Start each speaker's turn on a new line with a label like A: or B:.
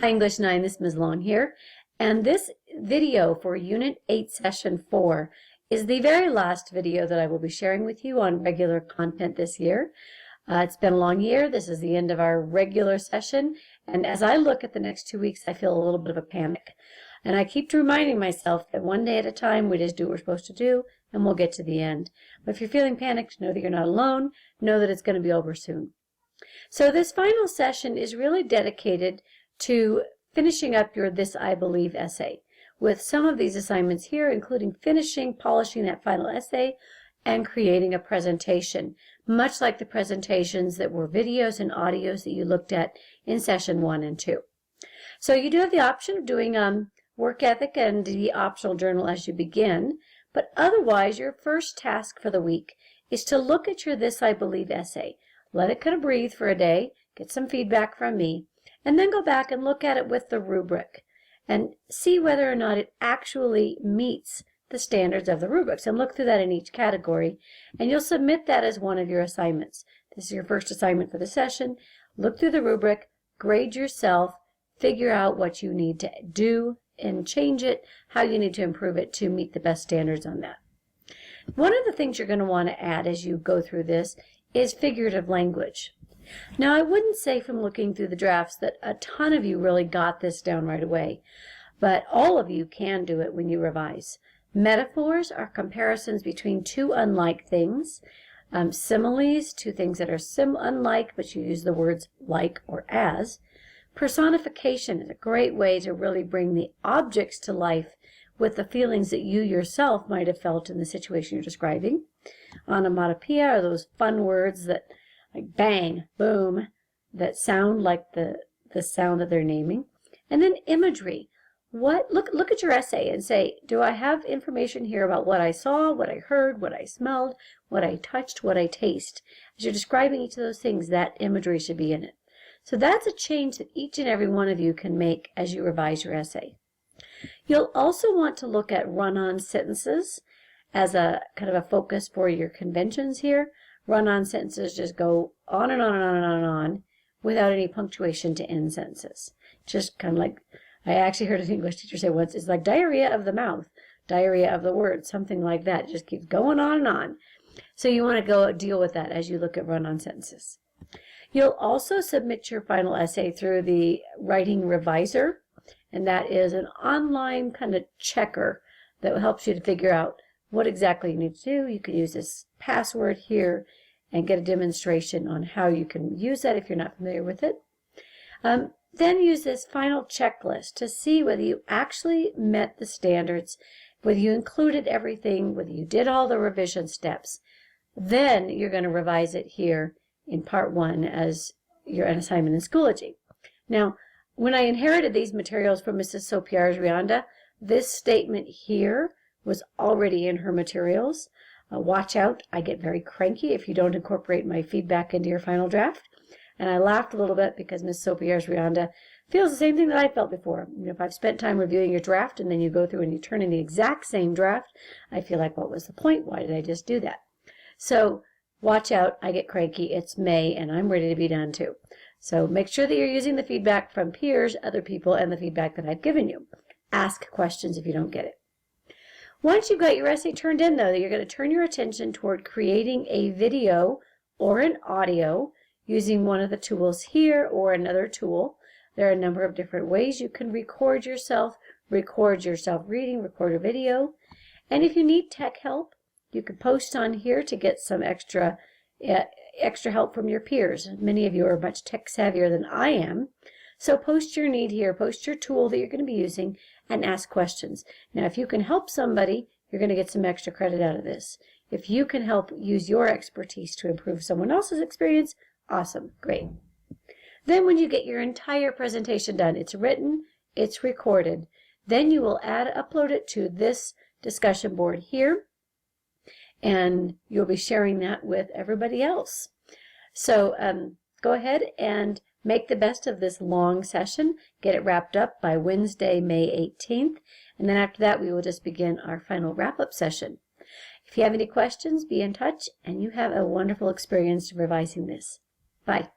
A: Hi English 9, this is Ms. Long here, and this video for Unit 8 Session 4 is the very last video that I will be sharing with you on regular content this year. It's been a long year. This is the end of our regular session, and as I look at the next 2 weeks, I feel a little bit of a panic. And I keep reminding myself that one day at a time, we just do what we're supposed to do, and we'll get to the end. But if you're feeling panicked, know that you're not alone. Know that it's going to be over soon. So this final session is really dedicated to finishing up your This I Believe essay with some of these assignments here, including finishing, polishing that final essay, and creating a presentation, much like the presentations that were videos and audios that you looked at in session 1 and 2. So you do have the option of doing work ethic and the optional journal as you begin, but otherwise your first task for the week is to look at your This I Believe essay. Let it kind of breathe for a day, get some feedback from me, and then go back and look at it with the rubric and see whether or not it actually meets the standards of the rubrics, and look through that in each category, and you'll submit that as one of your assignments. This is your first assignment for the session. Look through the rubric, grade yourself, figure out what you need to do and change it, how you need to improve it to meet the best standards on that. One of the things you're going to want to add as you go through this is figurative language. Now, I wouldn't say from looking through the drafts that a ton of you really got this down right away, but all of you can do it when you revise. Metaphors are comparisons between two unlike things. Similes, two things that are unlike, but you use the words like or as. Personification is a great way to really bring the objects to life with the feelings that you yourself might have felt in the situation you're describing. Onomatopoeia are those fun words that like bang, boom, that sound like the sound that they're naming. And then imagery. Look at your essay and say, do I have information here about what I saw, what I heard, what I smelled, what I touched, what I taste? As you're describing each of those things, that imagery should be in it. So that's a change that each and every one of you can make as you revise your essay. You'll also want to look at run-on sentences as a kind of a focus for your conventions here. Run-on sentences just go on and on and on and on and on without any punctuation to end sentences. Just kind of like, I actually heard an English teacher say once, it's like diarrhea of the mouth, diarrhea of the word, something like that. It just keeps going on and on. So you want to go deal with that as you look at run-on sentences. You'll also submit your final essay through the Writing Reviser, and that is an online kind of checker that helps you to figure out what exactly you need to do. You can use this password here and get a demonstration on how you can use that if you're not familiar with it. Then use this final checklist to see whether you actually met the standards, whether you included everything, whether you did all the revision steps. Then you're going to revise it here in part 1 as your assignment in Schoology. Now, when I inherited these materials from Mrs. Sopiers-Rianda, this statement here was already in her materials. Watch out, I get very cranky if you don't incorporate my feedback into your final draft. And I laughed a little bit because Ms. Sopiers-Rianda feels the same thing that I felt before. If I've spent time reviewing your draft and then you go through and you turn in the exact same draft, I feel like, what was the point? Why did I just do that? So watch out, I get cranky. It's May and I'm ready to be done too. So make sure that you're using the feedback from peers, other people, and the feedback that I've given you. Ask questions if you don't get it. Once you've got your essay turned in, though, you're going to turn your attention toward creating a video or an audio using one of the tools here or another tool. There are a number of different ways you can record yourself reading, record a video. And if you need tech help, you can post on here to get some extra help from your peers. Many of you are much tech savvier than I am. So post your need here, post your tool that you're going to be using, and ask questions. Now, if you can help somebody, you're going to get some extra credit out of this. If you can help use your expertise to improve someone else's experience, awesome, great. Then when you get your entire presentation done, it's written, it's recorded, then you will upload it to this discussion board here, and you'll be sharing that with everybody else. So go ahead and make the best of this long session. Get it wrapped up by Wednesday, May 18th. And then after that, we will just begin our final wrap-up session. If you have any questions, be in touch, and you have a wonderful experience revising this. Bye.